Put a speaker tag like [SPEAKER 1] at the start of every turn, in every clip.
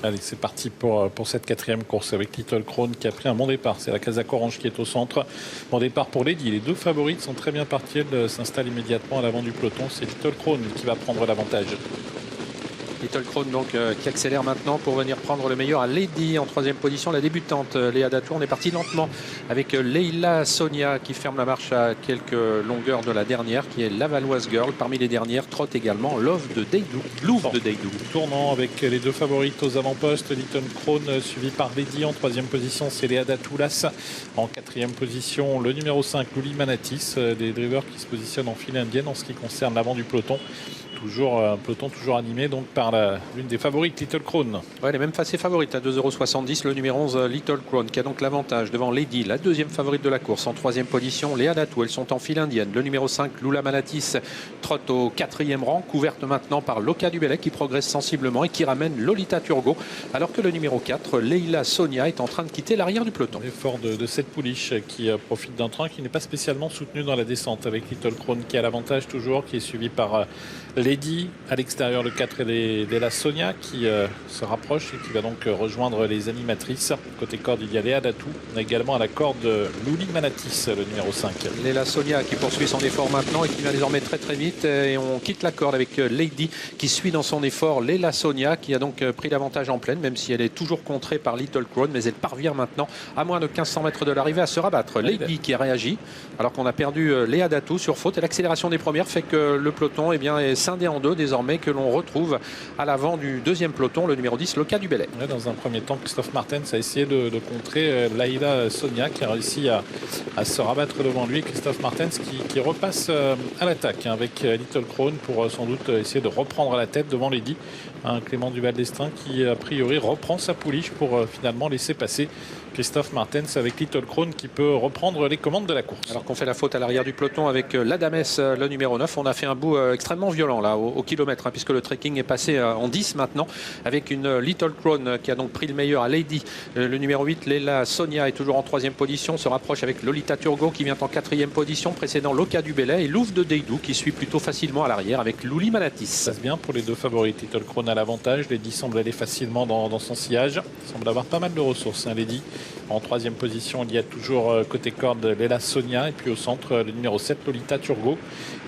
[SPEAKER 1] Allez, c'est parti pour cette quatrième course avec Little Crown qui a pris un bon départ. C'est la Casaque Orange qui est au centre. Bon départ pour Lady. Les deux favorites sont très bien parties. Elles s'installent immédiatement à l'avant du peloton. C'est Little Crown qui va prendre l'avantage.
[SPEAKER 2] Little Crown donc qui accélère maintenant pour venir prendre le meilleur à Lady en troisième position. La débutante Léa Datour. On est parti lentement avec Leila Sonia qui ferme la marche à quelques longueurs de la dernière, qui est la Valoise Girl. Parmi les dernières trotte également Love de Deidou. Louvre de Deidou.
[SPEAKER 1] Tournant avec les deux favorites aux avant-postes. Little Crown suivi par Lady. En troisième position, c'est Léa Datoulas. En quatrième position, le numéro 5, Luli Manatis. Des drivers qui se positionnent en file indienne en ce qui concerne l'avant du peloton. Toujours un peloton toujours animé donc par l'une des favorites, Little Crown.
[SPEAKER 2] Ouais, les mêmes facées favorites à 2,70 €. Le numéro 11, Little Crown, qui a donc l'avantage devant Lady, la deuxième favorite de la course. En troisième position, Léa Datou. Elles sont en file indienne. Le numéro 5, Lula Manatis, trotte au quatrième rang, couverte maintenant par Loca du Bellec qui progresse sensiblement et qui ramène Lolita Turgot. Alors que le numéro 4, Leila Sonia, est en train de quitter l'arrière du peloton.
[SPEAKER 1] L'effort de cette pouliche qui profite d'un train qui n'est pas spécialement soutenu dans la descente, avec Little Crown qui a l'avantage toujours, qui est suivi par Lady. À l'extérieur, le 4 et Léla Sonia qui se rapproche et qui va donc rejoindre les animatrices. Côté corde, il y a Léa Datou. On a également à la corde Luli Manatis, le numéro 5.
[SPEAKER 2] Léla Sonia qui poursuit son effort maintenant et qui va désormais très très vite. Et on quitte la corde avec Lady qui suit dans son effort Léla Sonia, qui a donc pris l'avantage en pleine, même si elle est toujours contrée par Little Crown. Mais elle parvient maintenant, à moins de 1500 mètres de l'arrivée, à se rabattre. Lady qui a réagi alors qu'on a perdu Léa Datou sur faute. Et l'accélération des premières fait que le peloton est scindé en deux désormais, que l'on retrouve à l'avant du deuxième peloton, le numéro 10, Loca du Bellec.
[SPEAKER 1] Dans un premier temps, Christophe Martens a essayé de contrer Leila Sonia qui a réussi à se rabattre devant lui. Christophe Martens qui repasse à l'attaque avec Little Crown pour sans doute essayer de reprendre la tête devant Lady. Clément Duval d'Estaing qui a priori reprend sa pouliche pour finalement laisser passer Christophe Martens avec Little Crown qui peut reprendre les commandes de la course.
[SPEAKER 2] Alors qu'on fait la faute à l'arrière du peloton avec l'Adames, le numéro 9. On a fait un bout extrêmement violent là au kilomètre, puisque le trekking est passé en 10 maintenant avec une Little Crown qui a donc pris le meilleur à Lady. Le numéro 8, Léla Sonia, est toujours en troisième position, se rapproche avec Lolita Turgot qui vient en quatrième position, précédant Loca du Bellec, et Louvre de Deidou qui suit plutôt facilement à l'arrière avec Luli Manatis.
[SPEAKER 1] Ça se passe bien pour les deux favorites. Little Crown a l'avantage. Lady semble aller facilement dans son sillage. Semble avoir pas mal de ressources, Lady. En troisième position, il y a toujours côté corde Léla Sonia, et puis au centre le numéro 7, Lolita Turgot,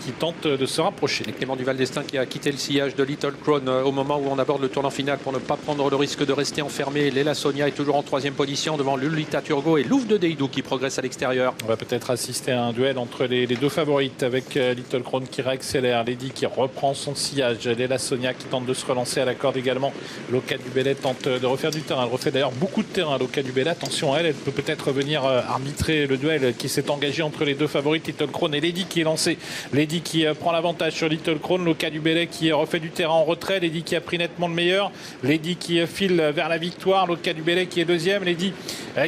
[SPEAKER 1] qui tente de se rapprocher.
[SPEAKER 2] Et Clément Duval d'Estaing qui a quitté le sillage de Little Crown au moment où on aborde le tournant final pour ne pas prendre le risque de rester enfermé. Léla Sonia est toujours en troisième position devant Lolita Turgot et Louvre de Deidou qui progresse à l'extérieur.
[SPEAKER 1] On va peut-être assister à un duel entre les deux favorites avec Little Crown qui réaccélère, Lady qui reprend son sillage, Léla Sonia qui tente de se relancer à la corde également. Loca du Bellec tente de refaire du terrain. Elle refait d'ailleurs beaucoup de terrain, Loca du Bellec. Attention à elle peut peut-être venir arbitrer le duel qui s'est engagé entre les deux favorites, Little Crown et Lady qui est lancé. Lady qui prend l'avantage sur Little Crown, Loca du Bellec qui refait du terrain en retrait, Lady qui a pris nettement le meilleur, Lady qui file vers la victoire, Loca du Bellec qui est deuxième, Lady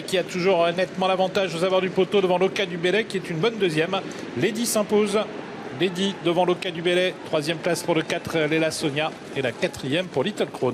[SPEAKER 1] qui a toujours nettement l'avantage aux abords du poteau devant Loca du Bellec qui est une bonne deuxième. Lady s'impose. Lady devant Loca du Bellec, troisième place pour le 4, Léla Sonia, et la quatrième pour Little Crown.